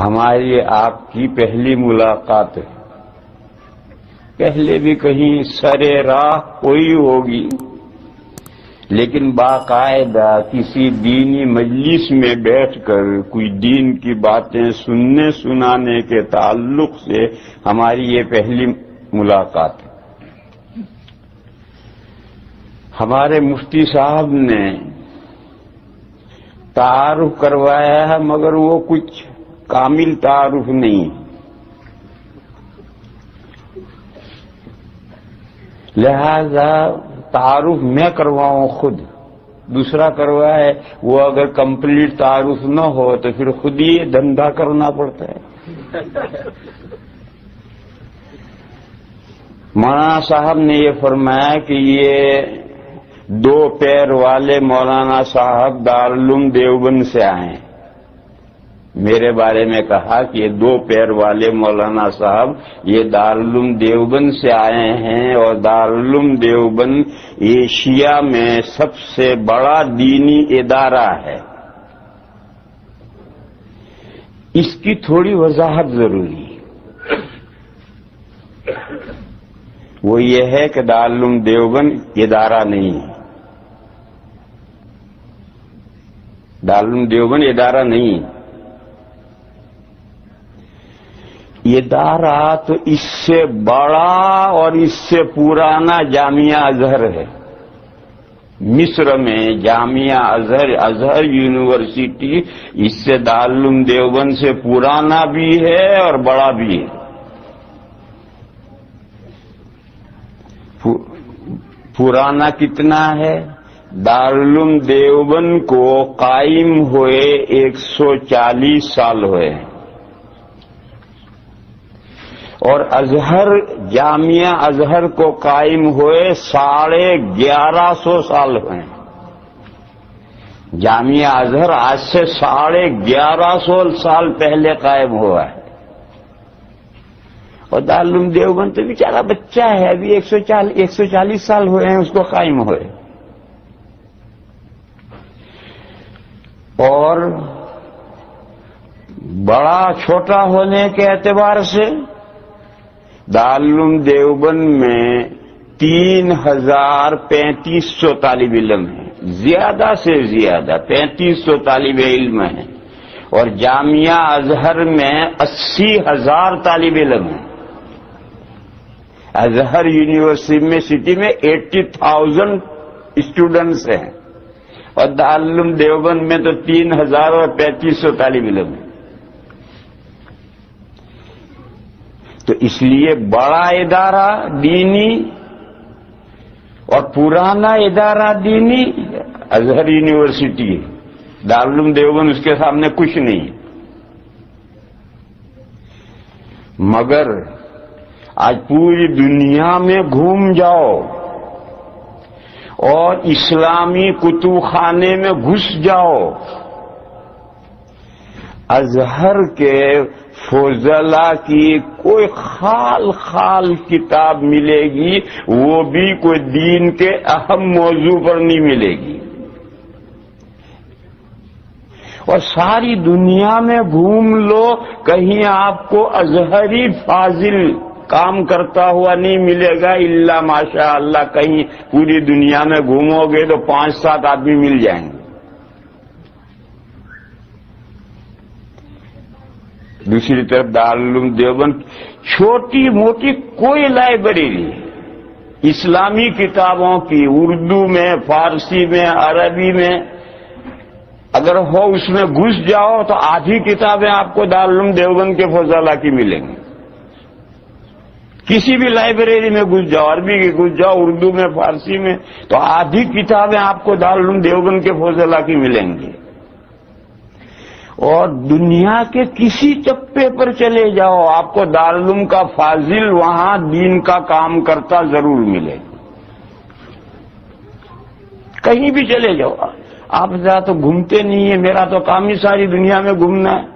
ہماری آپ کی پہلی ملاقات ہے. پہلے بھی کہیں سرے راہ کوئی ہوگی، لیکن باقاعدہ کسی دینی مجلس میں بیٹھ کر کوئی دین کی باتیں سننے سنانے کے تعلق سے ہماری یہ پہلی ملاقات ہے. ہمارے مفتی صاحب نے تعارف کروایا ہے، مگر وہ کچھ کامل تعارف نہیں، لہذا تعارف میں کرواؤں خود، دوسرا کروائے، وہ اگر کمپلیٹ تعارف نہ ہو تو پھر خود ہی دھندا کرنا پڑتا ہے. مولانا صاحب نے یہ فرمایا کہ یہ 2 پیر والے مولانا صاحب دارالعلوم دیوبند سے آئے. میرے بارے میں کہا کہ یہ 2 پیر والے مولانا صاحب یہ دارالعلوم دیوبند سے آئے ہیں، اور دارالعلوم دیوبند ایشیا میں سب سے بڑا دینی ادارہ ہے. اس کی تھوڑی وضاحت ضروری ہے. وہ یہ ہے کہ دارالعلوم دیوبند ادارہ نہیں ہے. دارالعلوم دیوبند ادارہ نہیں ہے. ادارہ تو اس سے بڑا اور اس سے پرانا جامعہ ازہر ہے. مصر میں جامعہ ازہر یونیورسٹی اس سے دارالعلوم دیوبند سے پرانا بھی ہے اور بڑا بھی ہے. پرانا کتنا ہے؟ دارالعلوم دیوبند کو قائم ہوئے 140 سال ہوئے ہیں، اور ازہر جامعہ ازہر کو قائم ہوئے 1150 سال ہوئے ہیں. جامعہ ازہر آج سے 1150 سال پہلے قائم ہوا ہے، اور دارالعلوم دیوبند تو بیچارہ بچہ ہے، ابھی 140 سال ہوئے ہیں اس کو قائم ہوئے. اور بڑا چھوٹا ہونے کے اعتبار سے دارالعلوم دیوبند میں 3350 طالب علم ہیں، زیادہ سے زیادہ 3500 طالب علم ہیں، اور جامعہ ازہر میں 80,000 طالب علم ہیں. ازہر یونیورسٹی میں 80,000 اسٹوڈنٹس ہیں، اور دارالعلوم دیوبند میں تو 3000 اور 3500 طالب علم ہیں. تو اس لیے بڑا ادارہ دینی اور پرانا ادارہ دینی ازہر یونیورسٹی ہے. دارالعلوم دیوبند اس کے سامنے کچھ نہیں. مگر آج پوری دنیا میں گھوم جاؤ اور اسلامی کتب خانے میں گھس جاؤ، ازہر کے فضلاء کی کوئی خال کتاب ملے گی، وہ بھی کوئی دین کے اہم موضوع پر نہیں ملے گی. اور ساری دنیا میں گھوم لو، کہیں آپ کو ازہری فاضل کام کرتا ہوا نہیں ملے گا، الا ماشاء اللہ کہیں پوری دنیا میں گھومو گے تو 5-7 آدمی مل جائیں گے. دوسری طرف دارالعلوم دیوبند چھوٹی موٹی کوئی لائبریری اسلامی کتابوں کی اردو میں، فارسی میں، عربی میں اگر ہو، اس میں گھس جاؤ تو آدھی کتابیں آپ کو دارالعلوم دیوبند کے فضلاء کی ملیں گی. کسی بھی لائبریری میں گھس جاؤ، عربی کی گھس جاؤ، اردو میں، فارسی میں، تو آدھی کتابیں آپ کو دارالعلوم دیوبند کے فضلاء کی ملیں گی. اور دنیا کے کسی چپے پر چلے جاؤ، آپ کو دارالعلوم کا فاضل وہاں دین کا کام کرتا ضرور ملے. کہیں بھی چلے جاؤ. آپ ذرا تو گھومتے نہیں ہیں، میرا تو کام ہی ساری دنیا میں گھومنا ہے.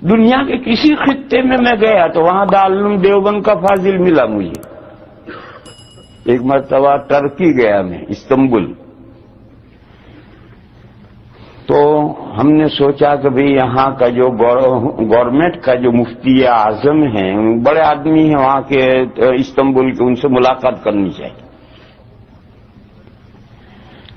دنیا کے کسی خطے میں میں گیا تو وہاں دارالعلوم دیوبند کا فاضل ملا مجھے. ایک مرتبہ ترکی گیا میں، استنبول. تو ہم نے سوچا کہ بھئی یہاں کا جو گورنمنٹ کا جو مفتی اعظم ہیں، بڑے آدمی ہیں وہاں کے استنبول کے، ان سے ملاقات کرنی چاہیے۔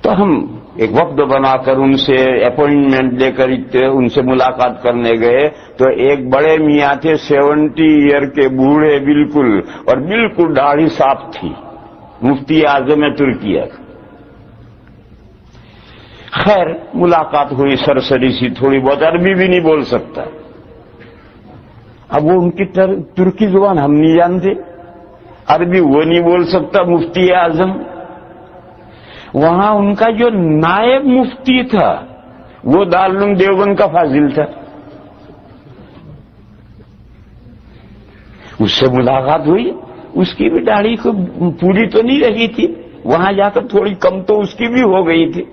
تو ہم ایک وفد بنا کر ان سے اپوائنٹمنٹ لے کر ان سے ملاقات کرنے گئے، تو ایک بڑے میاں تھے 70 ایئر کے، بوڑھے بالکل، اور بالکل داڑھی صاف تھی، مفتی اعظم ترکیہ۔ خیر ملاقات ہوئی سرسری سی، تھوڑی بہت، عربی بھی نہیں بول سکتا۔ اب وہ ان کی ترکی زبان ہم نہیں جانتے، عربی وہ نہیں بول سکتا مفتی اعظم۔ وہاں ان کا جو نائب مفتی تھا وہ دارالعلوم دیوبند کا فاضل تھا، اس سے ملاقات ہوئی۔ اس کی بھی داڑھی کو پوری تو نہیں رہی تھی، وہاں جا کر تھوڑی کم تو اس کی بھی ہو گئی تھی۔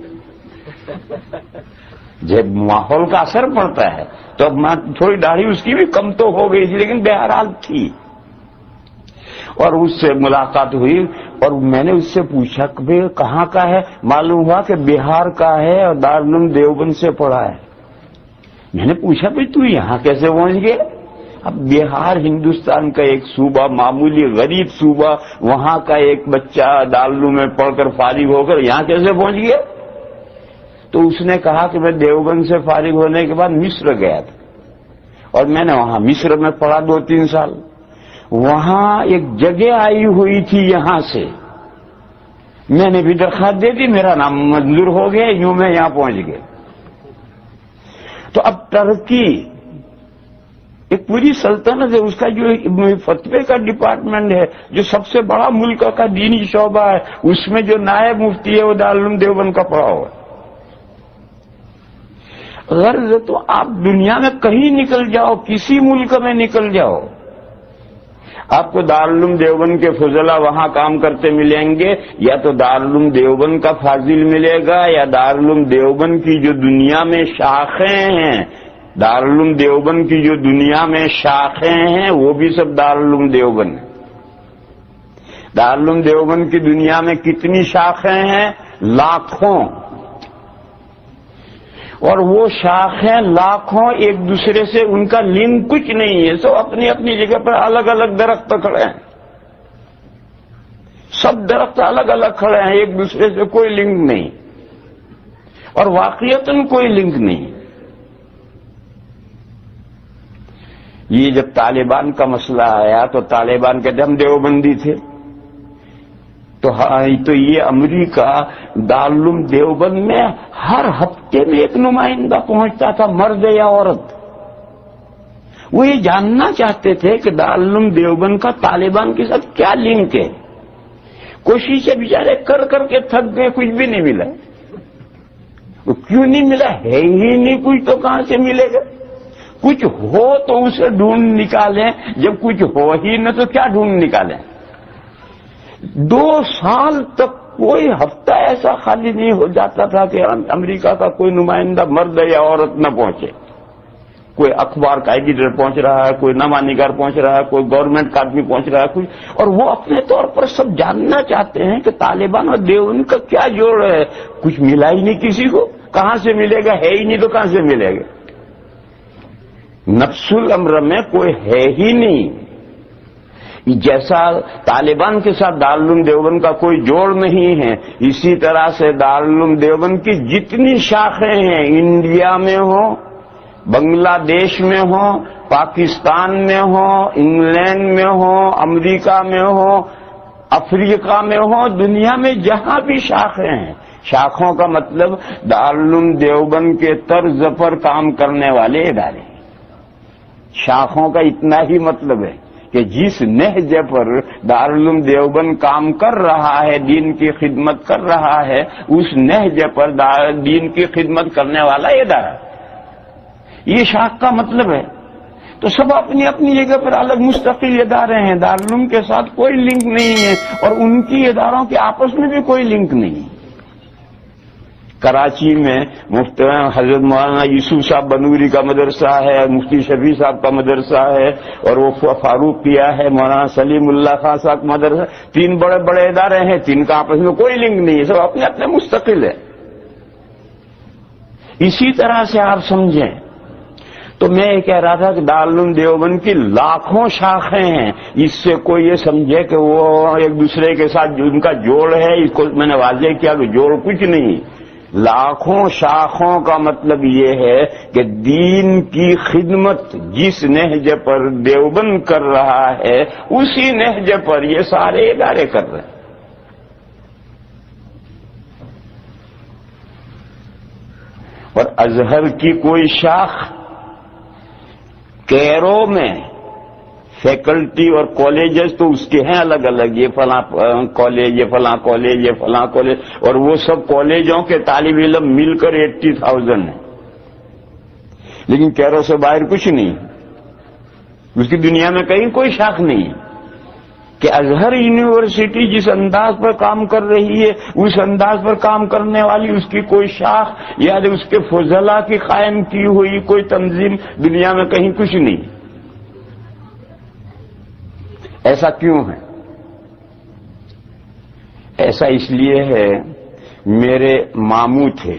جب ماحول کا اثر پڑتا ہے تو اب تھوڑی داڑھی اس کی بھی کم تو ہو گئی تھی، لیکن بہرحال تھی۔ اور اس سے ملاقات ہوئی، اور میں نے اس سے پوچھا کہ بھئی کہاں کا ہے؟ معلوم ہوا کہ بہار کا ہے اور دارالعلوم دیوبند سے پڑھا ہے۔ میں نے پوچھا بھئی تو یہاں کیسے پہنچ گئے؟ اب بہار ہندوستان کا ایک صوبہ، معمولی غریب صوبہ، وہاں کا ایک بچہ دارالعلوم میں پڑھ کر فارغ ہو کر یہاں کیسے پہنچ گیا؟ تو اس نے کہا کہ میں دیوبند سے فارغ ہونے کے بعد مصر گیا تھا، اور میں نے وہاں مصر میں پڑھا 2-3 سال۔ وہاں ایک جگہ آئی ہوئی تھی یہاں سے، میں نے بھی درخواست دے دی، میرا نام منظور ہو گیا، یوں میں یہاں پہنچ گیا۔ تو اب ترکی ایک پوری سلطنت ہے، اس کا جو فتوے کا ڈپارٹمنٹ ہے، جو سب سے بڑا ملک کا دینی شعبہ ہے، اس میں جو نائب مفتی ہے وہ دارالعلوم دیوبند کا پڑھا ہوا ہے۔ غرض تو آپ دنیا میں کہیں نکل جاؤ، کسی ملک میں نکل جاؤ، آپ کو دارالعلوم دیوبند کے فضلا وہاں کام کرتے ملیں گے، یا تو دارالعلوم دیوبند کا فاضل ملے گا، یا دارالعلوم دیوبند کی جو دنیا میں شاخیں ہیں، دارالعلوم دیوبند کی جو دنیا میں شاخیں ہیں وہ بھی سب دارالعلوم دیوبند ہیں۔ دارالعلوم دیوبند کی دنیا میں کتنی شاخیں ہیں؟ لاکھوں، اور وہ شاخیں لاکھوں، ایک دوسرے سے ان کا لنک کچھ نہیں ہے، سب اپنی اپنی جگہ پر الگ الگ درخت کھڑے ہیں، سب درخت الگ الگ کھڑے ہیں، ایک دوسرے سے کوئی لنک نہیں، اور واقعتاً کوئی لنک نہیں۔ یہ جب طالبان کا مسئلہ آیا تو طالبان کہتے ہم دیوبندی تھے، تو یہ امریکہ دارالعلوم دیوبند میں ہر ہفتے میں ایک نمائندہ پہنچتا تھا، مرد یا عورت۔ وہ یہ جاننا چاہتے تھے کہ دارالعلوم دیوبند کا طالبان کے ساتھ کیا لنک ہے۔ کوششیں بیچارے کر کر کے تھک گئے، کچھ بھی نہیں ملا۔ وہ کیوں نہیں ملا؟ ہے ہی نہیں کچھ، تو کہاں سے ملے گا؟ کچھ ہو تو اسے ڈھونڈ نکالیں، جب کچھ ہو ہی نہ تو کیا ڈھونڈ نکالیں؟ 2 سال تک کوئی ہفتہ ایسا خالی نہیں ہو جاتا تھا کہ امریکہ کا کوئی نمائندہ مرد یا عورت نہ پہنچے۔ کوئی اخبار کا ایڈیٹر پہنچ رہا ہے، کوئی نامہ نگار پہنچ رہا ہے، کوئی گورنمنٹ کا آدمی پہنچ رہا ہے، کوئی، اور وہ اپنے طور پر سب جاننا چاہتے ہیں کہ طالبان اور دیوبند کا کیا جوڑ ہے۔ کچھ ملا ہی نہیں کسی کو، کہاں سے ملے گا؟ ہے ہی نہیں تو کہاں سے ملے گا؟ نفس الامر میں کوئی ہے ہی نہیں۔ جیسا طالبان کے ساتھ دارالعلوم دیوبند کا کوئی جوڑ نہیں ہے، اسی طرح سے دارالعلوم دیوبند کی جتنی شاخیں ہیں، انڈیا میں ہوں، بنگلہ دیش میں ہوں، پاکستان میں ہوں، انگلینڈ میں ہوں، امریکہ میں ہوں، افریقہ میں ہوں، دنیا میں جہاں بھی شاخیں ہیں، شاخوں کا مطلب دارالعلوم دیوبند کے طرز پر کام کرنے والے ادارے۔ شاخوں کا اتنا ہی مطلب ہے کہ جس نہج پر دارالعلوم دیوبند کام کر رہا ہے، دین کی خدمت کر رہا ہے، اس نہج پر دین کی خدمت کرنے والا ادارہ، یہ شاخ کا مطلب ہے۔ تو سب اپنی اپنی جگہ پر الگ مستقل ادارے ہیں، دارالعلوم کے ساتھ کوئی لنک نہیں ہے، اور ان کی اداروں کے آپس میں بھی کوئی لنک نہیں۔ کراچی میں مفتی حضرت مولانا یوسف صاحب بنوری کا مدرسہ ہے، مفتی شفیع صاحب کا مدرسہ ہے، اور وہ فاروق کیا ہے، مولانا سلیم اللہ خان صاحب کا مدرسہ، 3 بڑے بڑے ادارے ہیں، 3 کا آپس میں کوئی لنک نہیں ہے، سب اپنے اپنے مستقل ہے۔ اسی طرح سے آپ سمجھیں تو میں یہ کہہ رہا تھا کہ دارالعلوم دیوبند کی لاکھوں شاخیں ہیں، اس سے کوئی یہ سمجھے کہ وہ ایک دوسرے کے ساتھ ان کا جوڑ ہے، اس کو میں نے واضح کیا کہ جوڑ کچھ نہیں، لاکھوں شاخوں کا مطلب یہ ہے کہ دین کی خدمت جس نہج پر دیوبند کر رہا ہے اسی نہج پر یہ سارے ادارے کر رہے ہیں۔ اور ازہر کی کوئی شاخ کیرو میں فیکلٹی اور کالجز تو اس کے ہیں الگ الگ، یہ فلاں کالج، یہ فلاں کالج، یہ فلاں کالج، اور وہ سب کالجوں کے طالب علم مل کر 80,000 ہیں، لیکن کیرو سے باہر کچھ نہیں، اس کی دنیا میں کہیں کوئی شاخ نہیں کہ ازہر یونیورسٹی جس انداز پر کام کر رہی ہے اس انداز پر کام کرنے والی اس کی کوئی شاخ یا اس کے فضلاء کی قائم کی ہوئی کوئی تنظیم دنیا میں کہیں کچھ نہیں۔ ایسا کیوں ہے؟ ایسا اس لیے ہے، میرے ماموں تھے،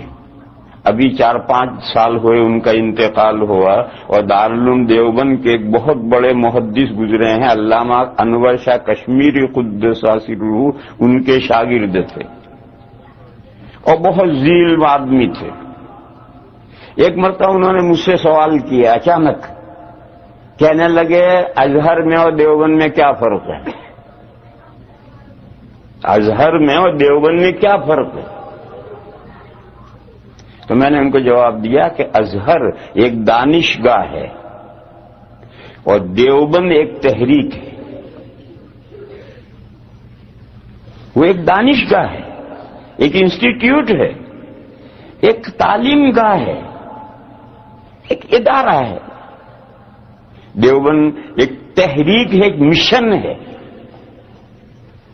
ابھی 4-5 سال ہوئے ان کا انتقال ہوا، اور دارالعلوم دیوبند کے ایک بہت بڑے محدث گزرے ہیں علامہ انور شاہ کشمیری قدس سرہ، ان کے شاگرد تھے اور بہت ذیل آدمی تھے۔ ایک مرتبہ انہوں نے مجھ سے سوال کیا اچانک، کہنے لگے ازہر میں اور دیوبند میں کیا فرق ہے؟ ازہر میں اور دیوبند میں کیا فرق ہے؟ تو میں نے ان کو جواب دیا کہ ازہر ایک دانشگاہ ہے اور دیوبند ایک تحریک ہے۔ وہ ایک دانشگاہ ہے، ایک انسٹیٹیوٹ ہے، ایک تعلیم گاہ ہے، ایک ادارہ ہے۔ دیوبند ایک تحریک ہے، ایک مشن ہے،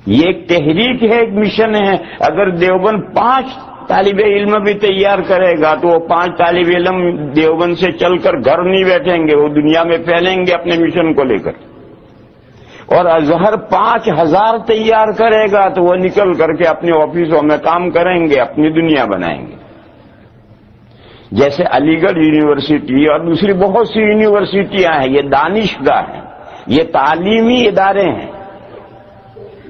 یہ ایک تحریک ہے، ایک مشن ہے۔ اگر دیوبند 5 طالب علم بھی تیار کرے گا تو وہ 5 طالب علم دیوبند سے چل کر گھر نہیں بیٹھیں گے، وہ دنیا میں پھیلیں گے اپنے مشن کو لے کر۔ اور ازہر 5,000 تیار کرے گا تو وہ نکل کر کے اپنے آفسوں میں کام کریں گے، اپنی دنیا بنائیں گے۔ جیسے علی گڑھ یونیورسٹی اور دوسری بہت سی یونیورسٹیاں ہیں، یہ دانشگاہ ہیں، یہ تعلیمی ادارے ہیں،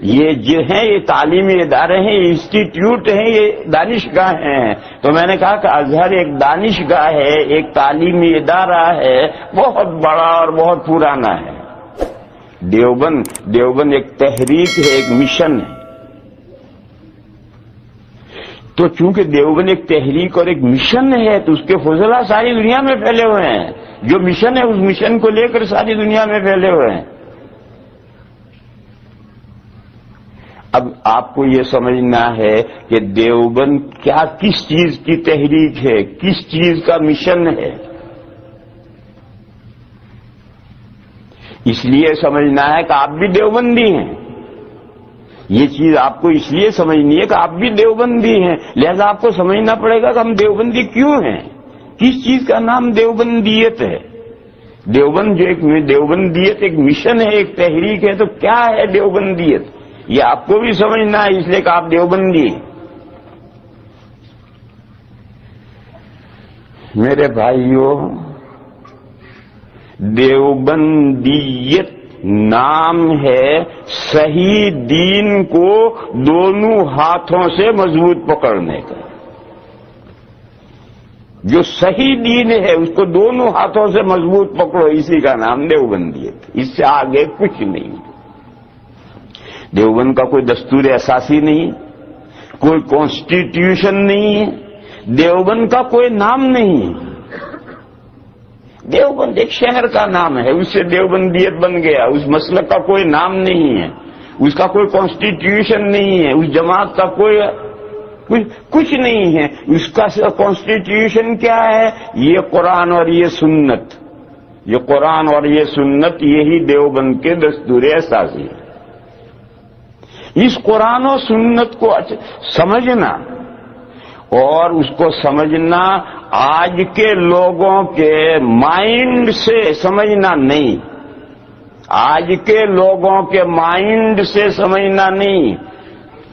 یہ جو ہیں یہ تعلیمی ادارے ہیں، یہ انسٹیٹیوٹ ہیں، یہ دانشگاہ ہیں۔ تو میں نے کہا کہ ازہر ایک دانشگاہ ہے، ایک تعلیمی ادارہ ہے، بہت بڑا اور بہت پرانا ہے۔ دیوبند ایک تحریک ہے، ایک مشن ہے۔ تو چونکہ دیوبند ایک تحریک اور ایک مشن ہے تو اس کے فضلاء ساری دنیا میں پھیلے ہوئے ہیں، جو مشن ہے اس مشن کو لے کر ساری دنیا میں پھیلے ہوئے ہیں۔ اب آپ کو یہ سمجھنا ہے کہ دیوبند کیا کس چیز کی تحریک ہے، کس چیز کا مشن ہے۔ اس لیے سمجھنا ہے کہ آپ بھی دیوبندی ہیں، یہ چیز آپ کو اس لیے سمجھنی ہے کہ آپ بھی دیوبندی ہیں، لہذا آپ کو سمجھنا پڑے گا کہ ہم دیوبندی کیوں ہیں، کس چیز کا نام دیوبندیت ہے۔ دیوبند جو ایک دیوبندیت ایک مشن ہے، ایک تحریک ہے، تو کیا ہے دیوبندیت، یہ آپ کو بھی سمجھنا ہے، اس لیے کہ آپ دیوبندی ہیں۔ میرے بھائیوں، دیوبندیت نام ہے صحیح دین کو دونوں ہاتھوں سے مضبوط پکڑنے کا۔ جو صحیح دین ہے اس کو دونوں ہاتھوں سے مضبوط پکڑو، اسی کا نام دیوبندیت، اس سے آگے کچھ نہیں۔ دیوبند کا کوئی دستور اساسی نہیں، کوئی کانسٹیٹیوشن نہیں ہے، دیوبند کا کوئی نام نہیں ہے۔ دیوبند ایک شہر کا نام ہے، اس سے دیوبندیت بن گیا، اس مسلک کا کوئی نام نہیں ہے، اس کا کوئی کانسٹیٹیوشن نہیں ہے، اس جماعت کا کوئی کچھ نہیں ہے۔ اس کا کانسٹیٹیوشن کیا ہے؟ یہ قرآن اور یہ سنت، یہ قرآن اور یہ سنت، یہی دیوبند کے دستور اساسی ہے۔ اس قرآن و سنت کو سمجھنا اور اس کو سمجھنا آج کے لوگوں کے مائنڈ سے سمجھنا نہیں، آج کے لوگوں کے مائنڈ سے سمجھنا نہیں،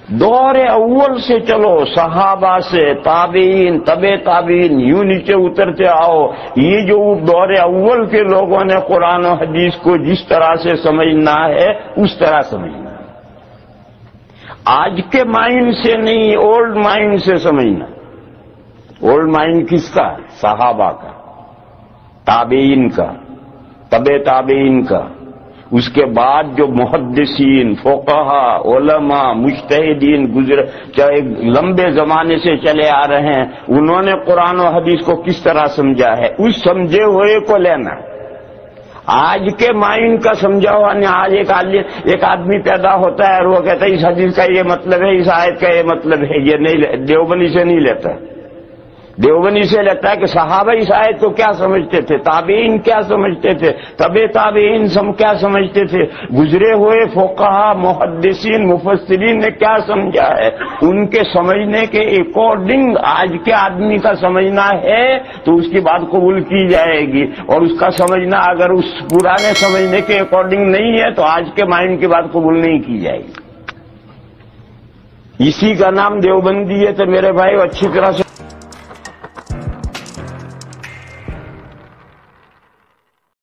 دور اول سے چلو، صحابہ سے، تابعین، تابعین، یوں نیچے اترتے آؤ. یہ جو دور اول کے لوگوں نے قرآن و حدیث کو جس طرح سے سمجھنا ہے اس طرح سمجھنا، آج کے مائنڈ سے نہیں، اولڈ مائنڈ سے سمجھنا. اولڈ مائنڈ کس کا؟ صحابہ کا، تابعین کا، تابعین کا. اس کے بعد جو محدثین، فقہا، علماء، مجتہدین گزرے، چاہے لمبے زمانے سے چلے آ رہے ہیں، انہوں نے قرآن و حدیث کو کس طرح سمجھا ہے اس سمجھے ہوئے کو لینا. آج کے مائنڈ کا سمجھا ہوا نہیں. آج ایک آدمی پیدا ہوتا ہے اور وہ کہتا ہے اس حدیث کا یہ مطلب ہے، اس آیت کا یہ مطلب ہے. یہ نہیں، دیوبندی سے نہیں لیتا. دیوبندی سے لیتا ہے کہ صحابہ اس آیت کو کیا سمجھتے تھے، تابعین کیا سمجھتے تھے، تابعین کیا سمجھتے تھے، گزرے ہوئے فقہا، محدثین، مفسرین نے کیا سمجھا ہے، ان کے سمجھنے کے اکارڈنگ آج کے آدمی کا سمجھنا ہے تو اس کی بات قبول کی جائے گی. اور اس کا سمجھنا اگر اس پرانے سمجھنے کے اکارڈنگ نہیں ہے تو آج کے مائنڈ کی بات قبول نہیں کی جائے گی. اسی کا نام دیوبندی ہے. تو میرے بھائی اچھی طرح سے